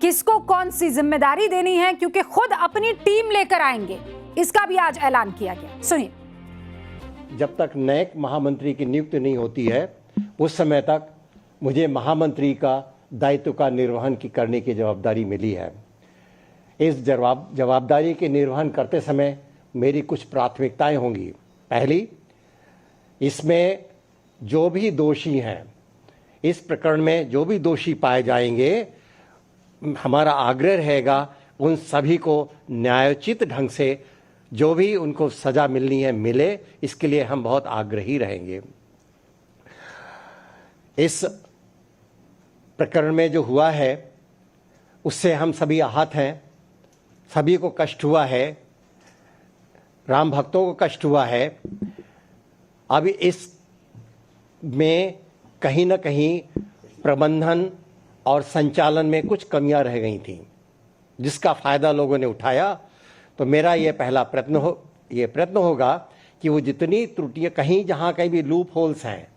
किसको कौन सी जिम्मेदारी देनी है, क्योंकि खुद अपनी टीम लेकर आएंगे, इसका भी आज ऐलान किया गया। सुनिए। जब तक नए महामंत्री की नियुक्ति नहीं होती है उस समय तक मुझे महामंत्री का दायित्व का निर्वहन करने की जवाबदारी मिली है। इस जवाबदारी के निर्वहन करते समय मेरी कुछ प्राथमिकताएं होंगी। पहली, इसमें जो भी दोषी हैं, इस प्रकरण में जो भी दोषी पाए जाएंगे, हमारा आग्रह रहेगा उन सभी को न्यायोचित ढंग से जो भी उनको सजा मिलनी है मिले, इसके लिए हम बहुत आग्रही रहेंगे। इस प्रकरण में जो हुआ है उससे हम सभी आहत हैं, सभी को कष्ट हुआ है, राम भक्तों को कष्ट हुआ है। अब इस में कहीं न कहीं प्रबंधन और संचालन में कुछ कमियां रह गई थीं, जिसका फायदा लोगों ने उठाया। तो मेरा ये पहला प्रयत्न होगा कि वो जितनी त्रुटियां, कहीं जहां कहीं भी लूप होल्स हैं,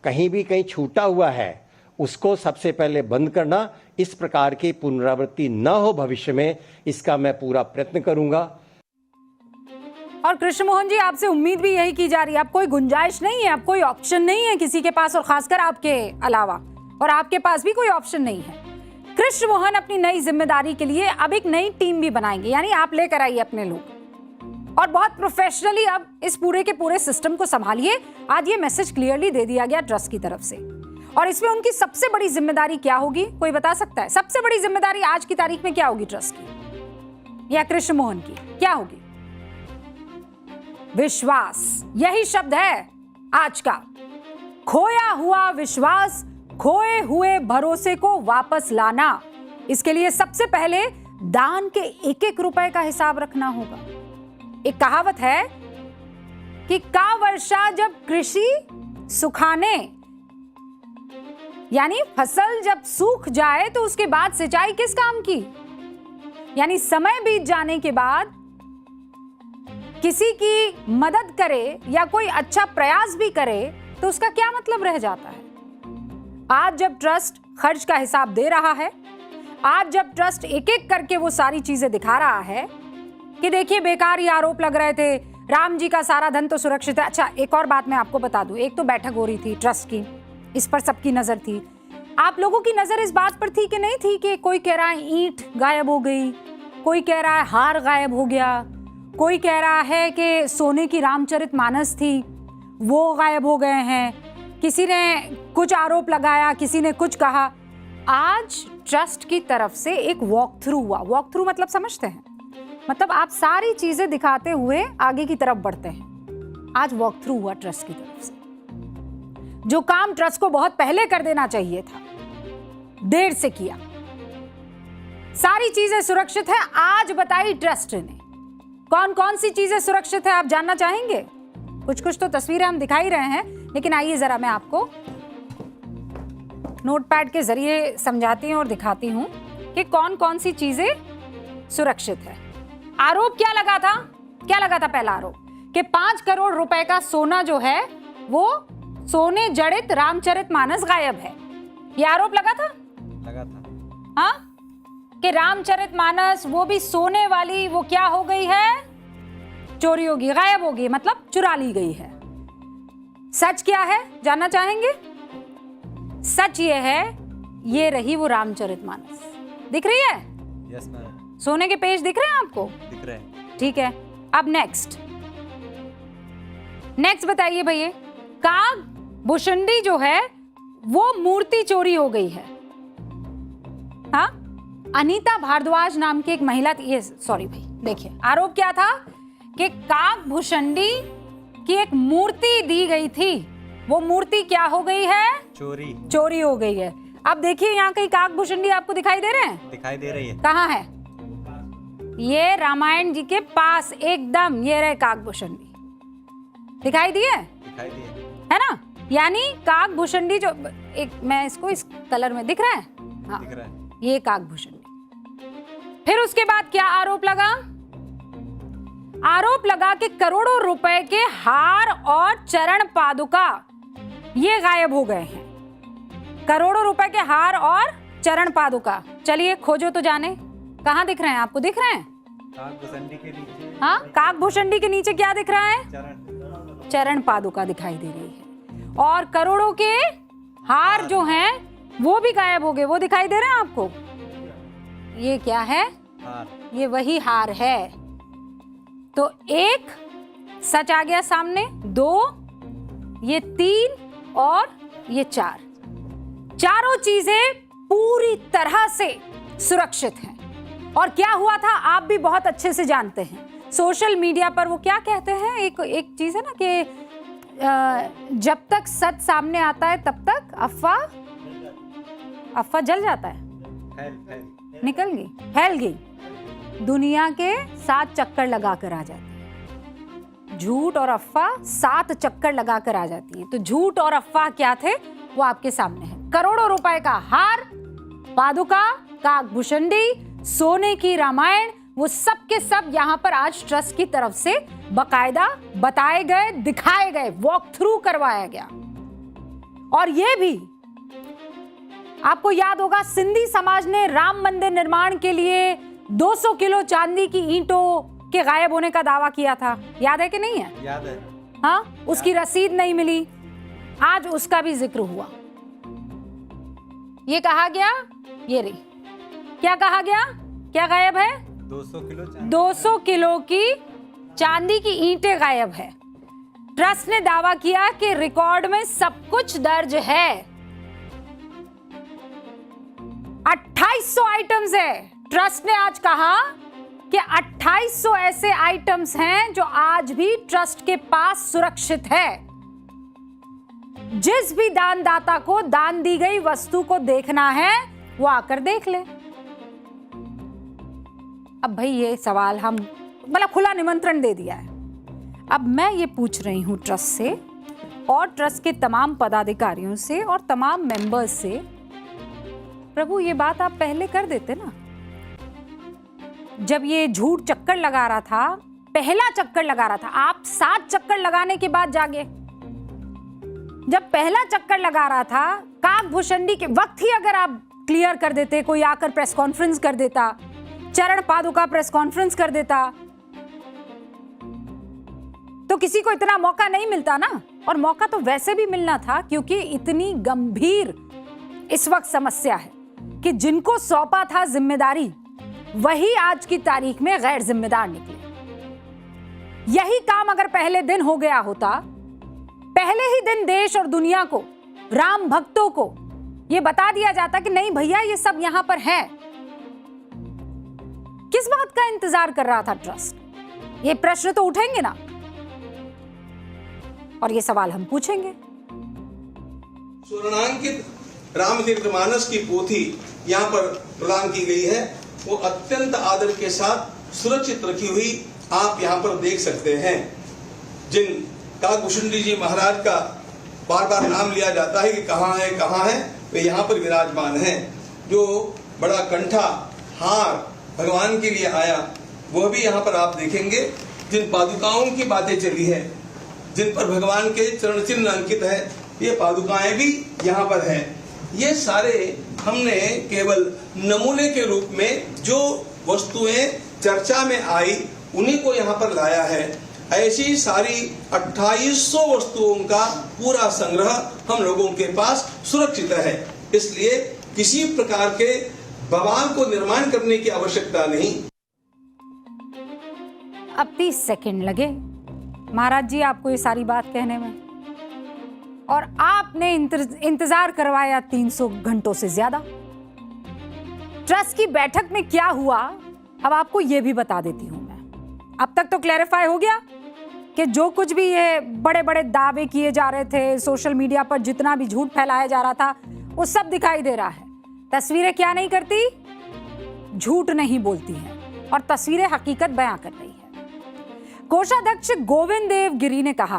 कहीं छूटा हुआ है, उसको सबसे पहले बंद करना। इस प्रकार की पुनरावृत्ति न हो भविष्य में, इसका मैं पूरा प्रयत्न करूंगा। और कृष्ण मोहन जी, आपसे उम्मीद भी यही की जा रही है, अब कोई गुंजाइश नहीं है, अब कोई ऑप्शन नहीं है किसी के पास, और खासकर आपके अलावा, और आपके पास भी कोई ऑप्शन नहीं है। कृष्ण मोहन अपनी नई जिम्मेदारी के लिए अब एक नई टीम भी बनाएंगे, यानी आप लेकर आइए अपने लोग, और बहुत प्रोफेशनली अब इस पूरे के पूरे सिस्टम को संभालिए। आज ये मैसेज क्लियरली दे दिया गया ट्रस्ट की तरफ से। और इसमें उनकी सबसे बड़ी जिम्मेदारी क्या होगी, कोई बता सकता है? सबसे बड़ी जिम्मेदारी आज की तारीख में क्या होगी ट्रस्ट की या कृष्ण मोहन की? क्या होगी? विश्वास, यही शब्द है आज का। खोया हुआ विश्वास, खोए हुए भरोसे को वापस लाना। इसके लिए सबसे पहले दान के एक एक रुपए का हिसाब रखना होगा। एक कहावत है कि का वर्षा जब कृषि सुखाने, यानी फसल जब सूख जाए तो उसके बाद सिंचाई किस काम की? यानी समय बीत जाने के बाद किसी की मदद करे या कोई अच्छा प्रयास भी करे तो उसका क्या मतलब रह जाता है? आज जब ट्रस्ट खर्च का हिसाब दे रहा है, आज जब ट्रस्ट एक एक करके वो सारी चीजें दिखा रहा है कि देखिए बेकार ही आरोप लग रहे थे, राम जी का सारा धन तो सुरक्षित है। अच्छा, एक और बात मैं आपको बता दूं, एक तो बैठक हो रही थी ट्रस्ट की, इस पर सबकी नजर थी। आप लोगों की नजर इस बात पर थी कि नहीं थी कि कोई कह रहा है ईंट गायब हो गई, कोई कह रहा है हार गायब हो गया, कोई कह रहा है कि सोने की रामचरितमानस थी वो गायब हो गए हैं, किसी ने कुछ आरोप लगाया, किसी ने कुछ कहा। आज ट्रस्ट की तरफ से एक वॉक थ्रू हुआ। वॉक थ्रू मतलब समझते हैं? मतलब आप सारी चीजें दिखाते हुए आगे की तरफ बढ़ते हैं। आज वॉक थ्रू हुआ ट्रस्ट की तरफ से। जो काम ट्रस्ट को बहुत पहले कर देना चाहिए था, देर से किया। सारी चीजें सुरक्षित है, आज बताई ट्रस्ट ने। कौन कौन सी चीजें सुरक्षित है आप जानना चाहेंगे? कुछ कुछ तो तस्वीरें हम दिखा ही रहे हैं, लेकिन आइए जरा मैं आपको नोटपैड के जरिए समझाती हूं और दिखाती हूं कि कौन कौन सी चीजें सुरक्षित है। आरोप क्या लगा था? क्या लगा था पहला आरोप? कि 5 करोड़ रुपए का सोना जो है वो सोने जड़ित रामचरितमानस गायब है। ये आरोप लगा था? लगा था। हाँ, कि रामचरितमानस वो भी सोने वाली, वो क्या हो गई है? चोरी होगी, गायब होगी, मतलब चुरा ली गई है। सच क्या है जानना चाहेंगे? सच ये है, ये रही वो रामचरितमानस। दिख रही है? Yes ma'am. सोने के पेज दिख रहे हैं आपको? दिख रहे हैं। ठीक है, अब नेक्स्ट बताइए भैया। काग भुशंडी जो है वो मूर्ति चोरी हो गई है। हाँ, अनीता भारद्वाज नाम की एक महिला थी। ये सॉरी भाई, देखिए आरोप क्या था कि काग भुशंडी की एक मूर्ति दी गई थी, वो मूर्ति क्या हो गई है? चोरी हो गई है। अब देखिए यहाँ कहीं काग भुशंडी आपको दिखाई दे रहे हैं? दिखाई दे रही है। कहाँ है? ये रामायण जी के पास एकदम, ये रहे काग भुशंडी। दिखाई दिए? दिखाई दिए है ना? यानी काग भुशंडी जो एक, मैं इसको इस कलर में दिख रहा है? हाँ, दिख रहा है। ये काग भुशंडी। फिर उसके बाद क्या आरोप लगा? आरोप लगा कि करोड़ों रुपए के हार और चरण पादुका ये गायब हो गए हैं। करोड़ों रुपए के हार और चरण पादुका। चलिए खोजो तो जाने, कहाँ दिख रहे हैं आपको? दिख रहे हैं? काकभूषणी के नीचे हाँ, काकभूषणी के नीचे क्या दिख रहा है? चरण चरण पादुका दिखाई दे रही है। और करोड़ों के हार जो हैं वो भी गायब हो गए, वो दिखाई दे रहे हैं आपको? ये क्या है? हार। ये वही हार है। तो एक सच आ गया सामने, 2, ये 3 और ये 4। चारों चीजें पूरी तरह से सुरक्षित हैं। और क्या हुआ था आप भी बहुत अच्छे से जानते हैं। सोशल मीडिया पर वो क्या कहते हैं, एक चीज है ना कि जब तक सच सामने आता है तब तक अफवाह जल जाता है, निकल गई, फैल गई, दुनिया के 7 चक्कर लगाकर आ जाती है। झूठ और अफवाह 7 चक्कर लगाकर आ जाती है। तो झूठ और अफवाह क्या थे वो आपके सामने है। करोड़ों रुपए का हार, पादुका, काकभूषणी, सोने की रामायण, वो सब के सब यहाँ पर आज ट्रस्ट की तरफ से बकायदा बताए गए, दिखाए गए, वॉक थ्रू करवाया गया। और ये भी आपको याद होगा, सिंधी समाज ने राम मंदिर निर्माण के लिए 200 किलो चांदी की ईंटों के गायब होने का दावा किया था। याद है कि नहीं है? याद है। हाँ, उसकी रसीद नहीं मिली, आज उसका भी जिक्र हुआ। ये कहा गया, ये रही, क्या कहा गया, क्या गायब है? 200 किलो चांदी। 200 किलो की चांदी की ईंटें गायब है। ट्रस्ट ने दावा किया कि रिकॉर्ड में सब कुछ दर्ज है। 2800 आइटम्स है। ट्रस्ट ने आज कहा कि 2800 ऐसे आइटम्स हैं जो आज भी ट्रस्ट के पास सुरक्षित है। जिस भी दानदाता को दान दी गई वस्तु को देखना है वो आकर देख ले। अब भाई ये सवाल हम मतलब खुला निमंत्रण दे दिया है। अब मैं ये पूछ रही हूं ट्रस्ट से और ट्रस्ट के तमाम पदाधिकारियों से और तमाम मेंबर्स से, प्रभु ये बात आप पहले कर देते ना। जब ये झूठ चक्कर लगा रहा था, पहला चक्कर लगा रहा था, आप 7 चक्कर लगाने के बाद जागे। जब पहला चक्कर लगा रहा था, काकभूषणी के वक्त ही अगर आप क्लियर कर देते, कोई आकर प्रेस कॉन्फ्रेंस कर देता, चरण पादुका प्रेस कॉन्फ्रेंस कर देता, तो किसी को इतना मौका नहीं मिलता ना। और मौका तो वैसे भी मिलना था क्योंकि इतनी गंभीर इस वक्त समस्या है कि जिनको सौंपा था जिम्मेदारी वही आज की तारीख में गैर जिम्मेदार निकले। यही काम अगर पहले दिन हो गया होता, पहले ही दिन देश और दुनिया को, राम भक्तों को यह बता दिया जाता कि नहीं भैया ये सब यहां पर है, किस बात का इंतजार कर रहा था ट्रस्ट? ये प्रश्न तो उठेंगे ना, और ये सवाल हम पूछेंगे। स्वर्णांकित रामचरितमानस की पोथी यहाँ पर प्रदान की गई है, वो अत्यंत आदर के साथ सुरक्षित रखी हुई आप यहाँ पर देख सकते हैं। जिन काकभूषणी जी महाराज का बार बार नाम लिया जाता है कि कहाँ है, वे यहाँ पर विराजमान हैं। जो बड़ा कंठा हार भगवान के लिए आया वह भी यहाँ पर आप देखेंगे। जिन पादुकाओं की बातें चली है, जिन पर भगवान के चरण चिन्ह अंकित है, ये पादुकाएं भी यहाँ पर है। ये सारे हमने केवल नमूने के रूप में जो वस्तुएं चर्चा में आई उन्हीं को यहाँ पर लाया है। ऐसी सारी 2800 वस्तुओं का पूरा संग्रह हम लोगों के पास सुरक्षित है। इसलिए किसी प्रकार के बवाल को निर्माण करने की आवश्यकता नहीं। अब 30 सेकंड लगे महाराज जी आपको ये सारी बात कहने में, और आपने इंतजार करवाया 300 घंटों से ज्यादा। ट्रस्ट की बैठक में क्या हुआ अब आपको ये भी बता देती हूं मैं। अब तक तो क्लैरिफाई हो गया कि जो कुछ भी ये बड़े बड़े दावे किए जा रहे थे, सोशल मीडिया पर जितना भी झूठ फैलाया जा रहा था, वो सब दिखाई दे रहा है। तस्वीरें क्या नहीं करती? झूठ नहीं बोलती हैं, और तस्वीरें हकीकत बयां कर रही है। कोषाध्यक्ष गोविंद देव गिरी ने कहा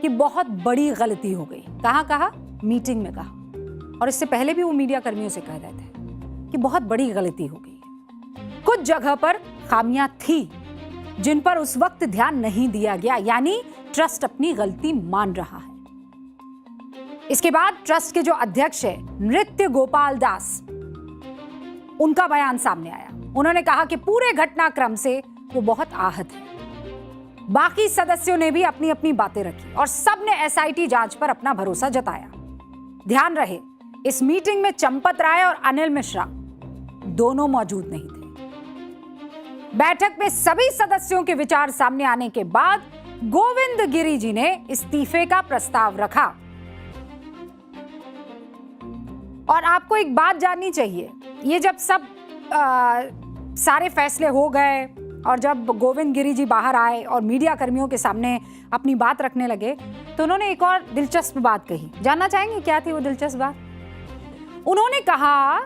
कि बहुत बड़ी गलती हो गई। कहा मीटिंग में कहा, और इससे पहले भी वो मीडिया कर्मियों से कह रहे थे कि बहुत बड़ी गलती हो गई। कुछ जगह पर खामियां थी जिन पर उस वक्त ध्यान नहीं दिया गया, यानी ट्रस्ट अपनी गलती मान रहा है। इसके बाद ट्रस्ट के जो अध्यक्ष है नृत्य गोपाल दास, उनका बयान सामने आया। उन्होंने कहा कि पूरे घटनाक्रम से वो बहुत आहत है। बाकी सदस्यों ने भी अपनी अपनी बातें रखी और सबने एसआईटी जांच पर अपना भरोसा जताया। ध्यान रहे, इस मीटिंग में चंपत राय और अनिल मिश्रा दोनों मौजूद नहीं थे। बैठक में सभी सदस्यों के विचार सामने आने के बाद गोविंद गिरी जी ने इस्तीफे का प्रस्ताव रखा। और आपको एक बात जाननी चाहिए, ये जब सब सारे फैसले हो गए और जब गोविंद गिरी जी बाहर आए और मीडिया कर्मियों के सामने अपनी बात रखने लगे, तो उन्होंने एक और दिलचस्प बात कही। जानना चाहेंगे क्या थी वो दिलचस्प बात? उन्होंने कहा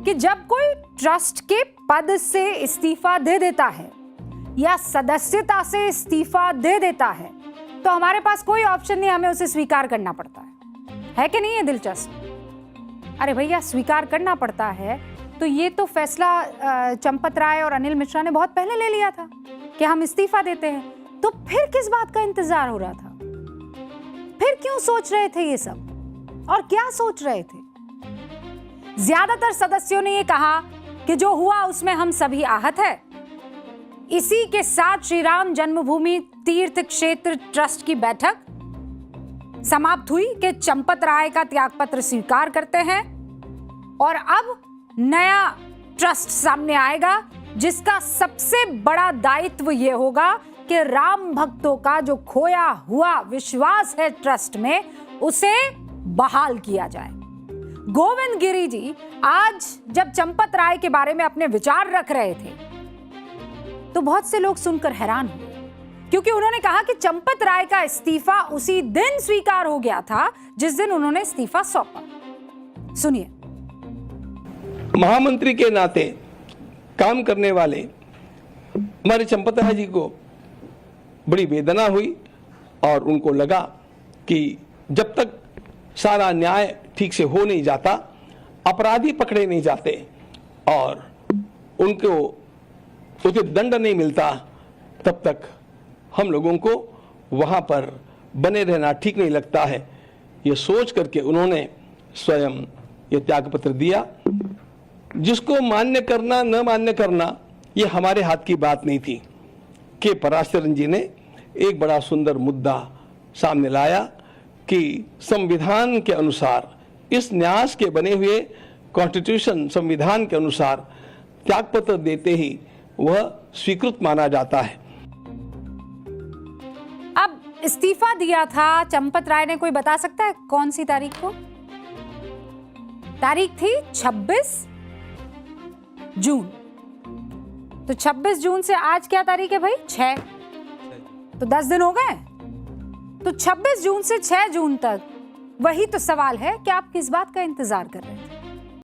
कि जब कोई ट्रस्ट के पद से इस्तीफा दे देता है या सदस्यता से इस्तीफा दे देता है, तो हमारे पास कोई ऑप्शन नहीं, हमें उसे स्वीकार करना पड़ता है कि नहीं? है दिलचस्प। अरे भैया, स्वीकार करना पड़ता है तो ये तो फैसला चंपत राय और अनिल मिश्रा ने बहुत पहले ले लिया था कि हम इस्तीफा देते हैं। तो फिर किस बात का इंतजार हो रहा था? फिर क्यों सोच रहे थे ये सब, और क्या सोच रहे थे? ज्यादातर सदस्यों ने ये कहा कि जो हुआ उसमें हम सभी आहत है। इसी के साथ श्री राम जन्मभूमि तीर्थ क्षेत्र ट्रस्ट की बैठक समाप्त हुई कि चंपत राय का त्यागपत्र स्वीकार करते हैं और अब नया ट्रस्ट सामने आएगा, जिसका सबसे बड़ा दायित्व यह होगा कि राम भक्तों का जो खोया हुआ विश्वास है ट्रस्ट में, उसे बहाल किया जाए। गोविंद गिरी जी आज जब चंपत राय के बारे में अपने विचार रख रहे थे तो बहुत से लोग सुनकर हैरान हुए, क्योंकि उन्होंने कहा कि चंपत राय का इस्तीफा उसी दिन स्वीकार हो गया था जिस दिन उन्होंने इस्तीफा सौंपा। सुनिए। महामंत्री के नाते काम करने वाले हमारे चंपत राय जी को बड़ी वेदना हुई और उनको लगा कि जब तक सारा न्याय ठीक से हो नहीं जाता, अपराधी पकड़े नहीं जाते और उनको उचित दंड नहीं मिलता, तब तक हम लोगों को वहां पर बने रहना ठीक नहीं लगता है। ये सोच करके उन्होंने स्वयं ये त्यागपत्र दिया। जिसको मान्य करना न मान्य करना ये हमारे हाथ की बात नहीं थी। के पराशरन जी ने एक बड़ा सुंदर मुद्दा सामने लाया कि संविधान के अनुसार, इस न्यास के बने हुए कॉन्स्टिट्यूशन संविधान के अनुसार त्यागपत्र देते ही वह स्वीकृत माना जाता है। अब इस्तीफा दिया था चंपत राय ने, कोई बता सकता है कौन सी तारीख को? तारीख थी 26 जून। तो 26 जून से आज क्या तारीख है भाई? 6। तो 10 दिन हो गए। तो 26 जून से 6 जून तक वही तो सवाल है कि आप किस बात का इंतजार कर रहे थे?